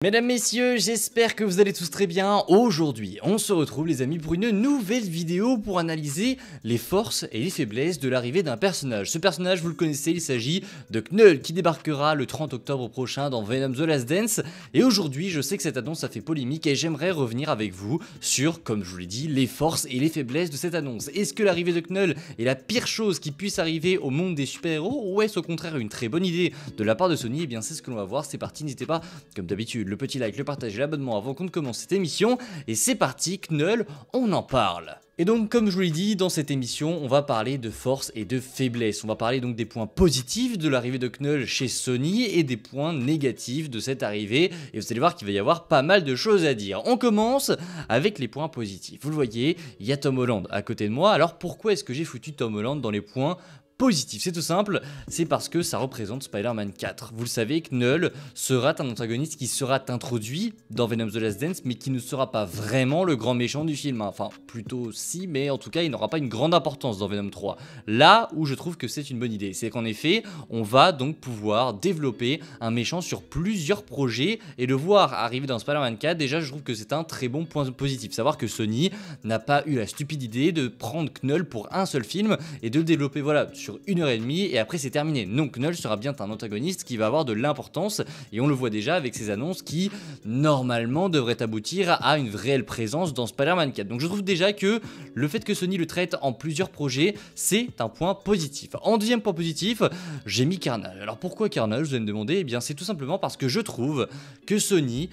Mesdames, messieurs, j'espère que vous allez tous très bien. Aujourd'hui, on se retrouve les amis pour une nouvelle vidéo pour analyser les forces et les faiblesses de l'arrivée d'un personnage. Ce personnage, vous le connaissez, il s'agit de Knull qui débarquera le 30 octobre prochain dans Venom The Last Dance. Et aujourd'hui, je sais que cette annonce a fait polémique et j'aimerais revenir avec vous sur, comme je vous l'ai dit, les forces et les faiblesses de cette annonce. Est-ce que l'arrivée de Knull est la pire chose qui puisse arriver au monde des super-héros ou est-ce au contraire une très bonne idée de la part de Sony? Eh bien, c'est ce que l'on va voir, c'est parti, n'hésitez pas, comme d'habitude, le petit like, le partage et l'abonnement avant qu'on ne commence cette émission. Et c'est parti, Knull, on en parle. Et donc, comme je vous l'ai dit, dans cette émission, on va parler de force et de faiblesse. On va parler donc des points positifs de l'arrivée de Knull chez Sony et des points négatifs de cette arrivée. Et vous allez voir qu'il va y avoir pas mal de choses à dire. On commence avec les points positifs. Vous le voyez, il y a Tom Holland à côté de moi. Alors pourquoi est-ce que j'ai foutu Tom Holland dans les points positif? C'est tout simple, c'est parce que ça représente Spider-Man 4. Vous le savez, Knull sera un antagoniste qui sera introduit dans Venom The Last Dance, mais qui ne sera pas vraiment le grand méchant du film. Enfin, plutôt si, mais en tout cas, il n'aura pas une grande importance dans Venom 3. Là où je trouve que c'est une bonne idée, c'est qu'en effet, on va donc pouvoir développer un méchant sur plusieurs projets et le voir arriver dans Spider-Man 4, déjà, je trouve que c'est un très bon point positif. Savoir que Sony n'a pas eu la stupide idée de prendre Knull pour un seul film et de le développer, voilà, sur 1h30 et après c'est terminé. Donc Knull sera bien un antagoniste qui va avoir de l'importance et on le voit déjà avec ces annonces qui normalement devraient aboutir à une réelle présence dans Spider-Man 4. Donc je trouve déjà que le fait que Sony le traite en plusieurs projets, c'est un point positif. En deuxième point positif, j'ai mis Carnage. Alors pourquoi Carnage, vous allez me demander? Eh bien c'est tout simplement parce que je trouve que Sony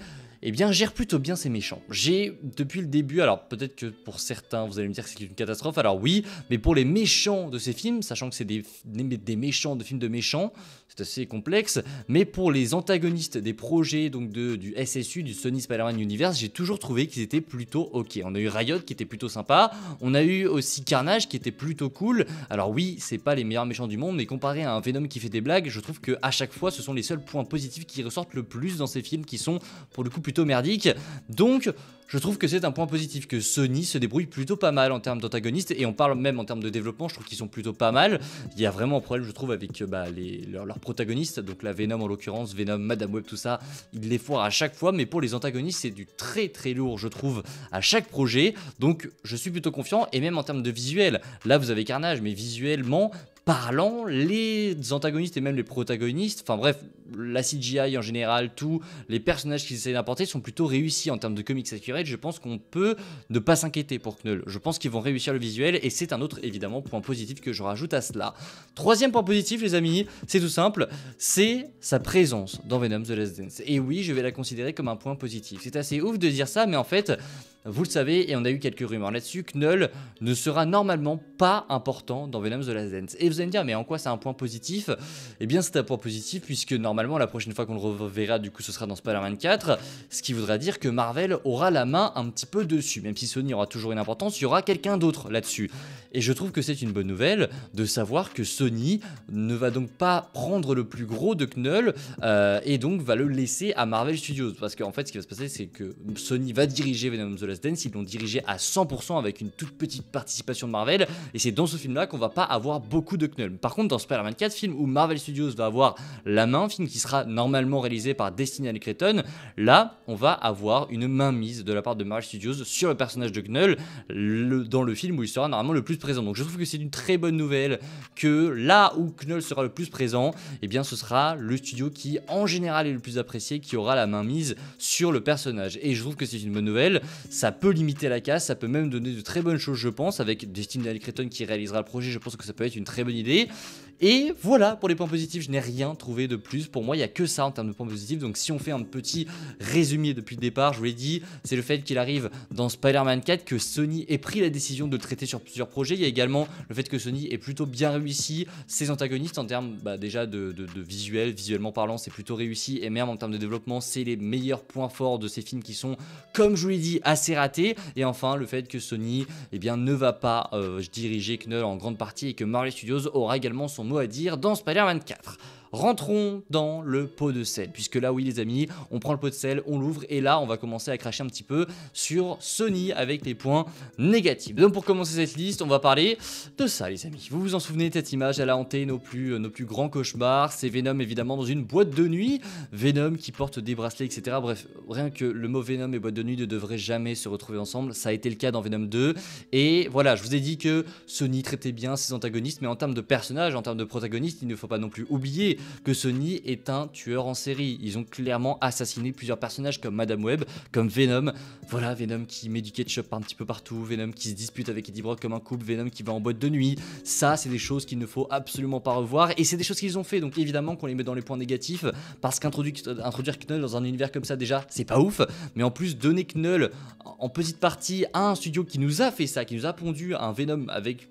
gère plutôt bien ses méchants. J'ai, depuis le début, alors peut-être que pour certains, vous allez me dire que c'est une catastrophe, alors oui, mais pour les méchants de ces films, sachant que c'est des méchants de films de méchants, c'est assez complexe, mais pour les antagonistes des projets donc du SSU, du Sony Spider-Man Universe, j'ai toujours trouvé qu'ils étaient plutôt ok. On a eu Riot qui était plutôt sympa, on a eu aussi Carnage qui était plutôt cool. Alors oui, c'est pas les meilleurs méchants du monde, mais comparé à un Venom qui fait des blagues, je trouve que à chaque fois, ce sont les seuls points positifs qui ressortent le plus dans ces films qui sont pour le coup plutôt merdique. Donc je trouve que c'est un point positif que Sony se débrouille plutôt pas mal en termes d'antagonistes et on parle même en termes de développement, je trouve qu'ils sont plutôt pas mal. Il y a vraiment un problème je trouve avec leurs protagonistes, donc la Venom en l'occurrence, Venom, Madame Web, tout ça, ils les foirent à chaque fois, mais pour les antagonistes c'est du très très lourd je trouve à chaque projet, donc je suis plutôt confiant. Et même en termes de visuel, là vous avez Carnage, mais visuellement parlant, les antagonistes et même les protagonistes, enfin bref, la CGI en général, tous les personnages qu'ils essaient d'apporter sont plutôt réussis en termes de comics accurate. Je pense qu'on peut ne pas s'inquiéter pour Knull. Je pense qu'ils vont réussir le visuel et c'est un autre évidemment point positif que je rajoute à cela. Troisième point positif les amis, c'est tout simple, c'est sa présence dans Venom The Last Dance. Et oui, je vais la considérer comme un point positif. C'est assez ouf de dire ça, mais en fait, vous le savez, et on a eu quelques rumeurs là-dessus, Knull ne sera normalement pas important dans Venom The Last Dance. Et vous allez me dire, mais en quoi c'est un point positif? Eh bien, c'est un point positif puisque normalement, la prochaine fois qu'on le reverra, du coup, ce sera dans Spider-Man 4, ce qui voudra dire que Marvel aura la main un petit peu dessus. Même si Sony aura toujours une importance, il y aura quelqu'un d'autre là-dessus. Et je trouve que c'est une bonne nouvelle de savoir que Sony ne va donc pas prendre le plus gros de Knull et donc va le laisser à Marvel Studios. Parce qu'en fait, ce qui va se passer, c'est que Sony va diriger Venom The Last Dance, ils l'ont dirigé à 100% avec une toute petite participation de Marvel, et c'est dans ce film-là qu'on va pas avoir beaucoup de Knull. Par contre, dans Spider-Man 4, film où Marvel Studios va avoir la main, film qui sera normalement réalisé par Destiny and Cretton, là, on va avoir une mainmise de la part de Marvel Studios sur le personnage de Knull dans le film où il sera normalement le plus présent. Donc je trouve que c'est une très bonne nouvelle que là où Knull sera le plus présent, eh bien ce sera le studio qui en général est le plus apprécié, qui aura la mainmise sur le personnage. Et je trouve que c'est une bonne nouvelle, ça peut limiter la casse, ça peut même donner de très bonnes choses je pense, avec Destiny and Cretton qui réalisera le projet, je pense que ça peut être une très bonne idée. Et voilà pour les points positifs, je n'ai rien trouvé de plus. Pour moi, il n'y a que ça en termes de points positifs. Donc si on fait un petit résumé depuis le départ, je vous l'ai dit, c'est le fait qu'il arrive dans Spider-Man 4, que Sony ait pris la décision de le traiter sur plusieurs projets. Il y a également le fait que Sony ait plutôt bien réussi ses antagonistes en termes déjà de visuel, visuellement parlant, c'est plutôt réussi. Et même en termes de développement, c'est les meilleurs points forts de ces films qui sont, comme je vous l'ai dit, assez ratés. Et enfin, le fait que Sony ne va pas diriger Knull en grande partie et que Marvel Studios aura également son mot à dire dans Spider-Man 4. rentrons dans le pot de sel, puisque là oui les amis, on prend le pot de sel, on l'ouvre et là on va commencer à cracher un petit peu sur Sony avec les points négatifs. Donc pour commencer cette liste, on va parler de ça les amis. Vous vous en souvenez de cette image, elle a hanté nos plus grands cauchemars, c'est Venom évidemment dans une boîte de nuit, Venom qui porte des bracelets etc. Bref, rien que le mot Venom et boîte de nuit ne devraient jamais se retrouver ensemble, ça a été le cas dans Venom 2 et voilà, je vous ai dit que Sony traitait bien ses antagonistes, mais en termes de personnages, en termes de protagonistes, il ne faut pas non plus oublier que Sony est un tueur en série. Ils ont clairement assassiné plusieurs personnages comme Madame Web, comme Venom. Voilà, Venom qui met du ketchup un petit peu partout, Venom qui se dispute avec Eddie Brock comme un couple, Venom qui va en boîte de nuit. Ça, c'est des choses qu'il ne faut absolument pas revoir et c'est des choses qu'ils ont fait. Donc évidemment qu'on les met dans les points négatifs parce qu'introduire Knull dans un univers comme ça déjà, c'est pas ouf. Mais en plus, donner Knull en petite partie à un studio qui nous a fait ça, qui nous a pondu un Venom avec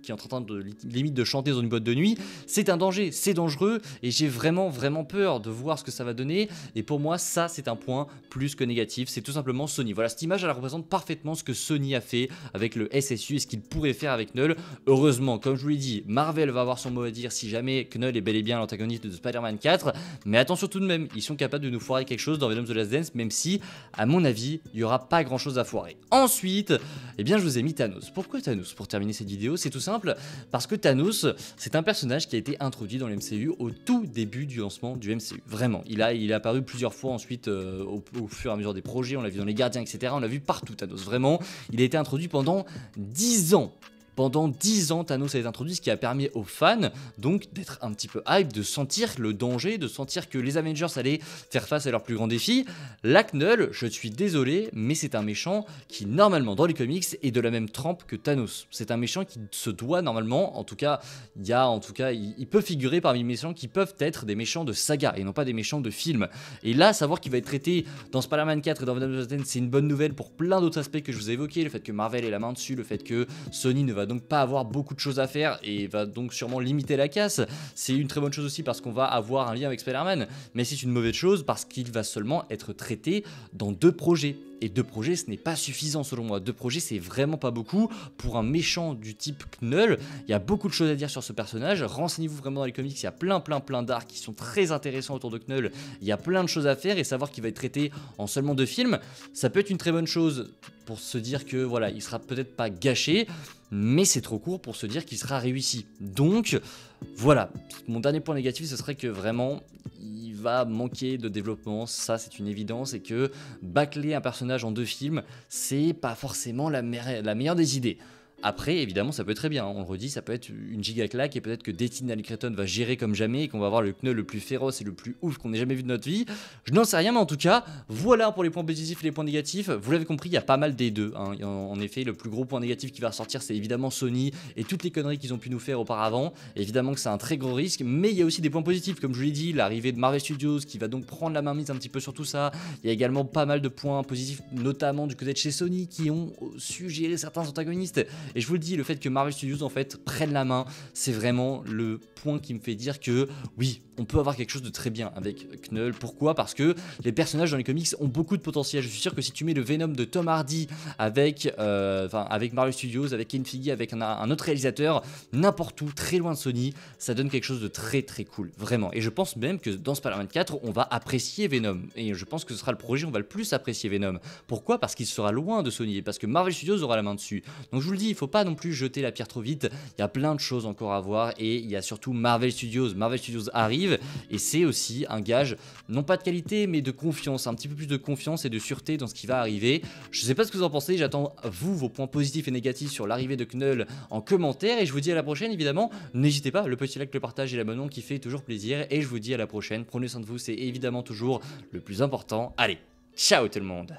qui est en train de limite de chanter dans une boîte de nuit, c'est un danger, c'est dangereux et j'ai vraiment peur de voir ce que ça va donner et pour moi ça c'est un point plus que négatif, c'est tout simplement Sony. Voilà, cette image elle représente parfaitement ce que Sony a fait avec le SSU et ce qu'il pourrait faire avec Knull. Heureusement, comme je vous l'ai dit, Marvel va avoir son mot à dire si jamais Knull est bel et bien l'antagoniste de Spider-Man 4, mais attention tout de même, ils sont capables de nous foirer quelque chose dans Venom The Last Dance, même si à mon avis il n'y aura pas grand chose à foirer. Ensuite, eh bien je vous ai mis Thanos. Pourquoi Thanos? Pour terminer cette vidéo, c'est tout simple, parce que Thanos c'est un personnage qui a été introduit dans le MCU au tout début du lancement du MCU. Vraiment, il est apparu plusieurs fois ensuite au fur et à mesure des projets, on l'a vu dans Les Gardiens, etc. On l'a vu partout Thanos, vraiment. Il a été introduit pendant 10 ans. Pendant 10 ans, Thanos a été introduit, ce qui a permis aux fans donc d'être un petit peu hype, de sentir le danger, de sentir que les Avengers allaient faire face à leurs plus grands défis. La Knull, je suis désolé, mais c'est un méchant qui normalement dans les comics est de la même trempe que Thanos. C'est un méchant qui se doit normalement, il peut figurer parmi les méchants qui peuvent être des méchants de saga et non pas des méchants de film. Et là, savoir qu'il va être traité dans Spider-Man 4 et dans Venom The Last Dance, c'est une bonne nouvelle pour plein d'autres aspects que je vous ai évoqués, le fait que Marvel ait la main dessus, le fait que Sony ne va donc pas avoir beaucoup de choses à faire et va donc sûrement limiter la casse. C'est une très bonne chose aussi parce qu'on va avoir un lien avec Spider-Man, mais c'est une mauvaise chose parce qu'il va seulement être traité dans 2 projets. Et 2 projets, ce n'est pas suffisant selon moi. 2 projets, c'est vraiment pas beaucoup pour un méchant du type Knull. Il y a beaucoup de choses à dire sur ce personnage. Renseignez-vous vraiment dans les comics. Il y a plein d'arcs qui sont très intéressants autour de Knull. Il y a plein de choses à faire et savoir qu'il va être traité en seulement 2 films, ça peut être une très bonne chose pour se dire que voilà, il sera peut-être pas gâché, mais c'est trop court pour se dire qu'il sera réussi. Donc voilà, mon dernier point négatif, ce serait que vraiment il va manquer de développement, ça c'est une évidence, et que bâcler un personnage en 2 films, c'est pas forcément la meilleure des idées. Après, évidemment, ça peut être très bien, on le redit, ça peut être une giga claque et peut-être que Destin Alicreton va gérer comme jamais et qu'on va avoir le Knull le plus féroce et le plus ouf qu'on ait jamais vu de notre vie. Je n'en sais rien, mais en tout cas, voilà pour les points positifs et les points négatifs. Vous l'avez compris, il y a pas mal des deux. Hein. En effet, le plus gros point négatif qui va ressortir, c'est évidemment Sony et toutes les conneries qu'ils ont pu nous faire auparavant. Évidemment que c'est un très gros risque, mais il y a aussi des points positifs, comme je vous l'ai dit, l'arrivée de Marvel Studios qui va donc prendre la mainmise un petit peu sur tout ça. Il y a également pas mal de points positifs, notamment du côté de chez Sony, qui ont su gérer certains antagonistes. Et je vous le dis, le fait que Marvel Studios en fait prenne la main, c'est vraiment le point qui me fait dire que oui, on peut avoir quelque chose de très bien avec Knull. Pourquoi? Parce que les personnages dans les comics ont beaucoup de potentiel. Je suis sûr que si tu mets le Venom de Tom Hardy avec Marvel Studios, avec Kevin Feige, avec un autre réalisateur, n'importe où, très loin de Sony, ça donne quelque chose de très cool, vraiment. Et je pense même que dans Spider-Man 4, on va apprécier Venom. Et je pense que ce sera le projet, on va le plus apprécier Venom. Pourquoi? Parce qu'il sera loin de Sony et parce que Marvel Studios aura la main dessus. Donc je vous le dis, il faut pas non plus jeter la pierre trop vite. Il y a plein de choses encore à voir et il y a surtout Marvel Studios. Marvel Studios arrive et c'est aussi un gage, non pas de qualité, mais de confiance, un petit peu plus de confiance et de sûreté dans ce qui va arriver. Je sais pas ce que vous en pensez, j'attends vos points positifs et négatifs sur l'arrivée de Knull en commentaire et je vous dis à la prochaine évidemment. N'hésitez pas, le petit like, le partage et l'abonnement qui fait toujours plaisir et je vous dis à la prochaine. Prenez soin de vous, c'est évidemment toujours le plus important. Allez, ciao tout le monde!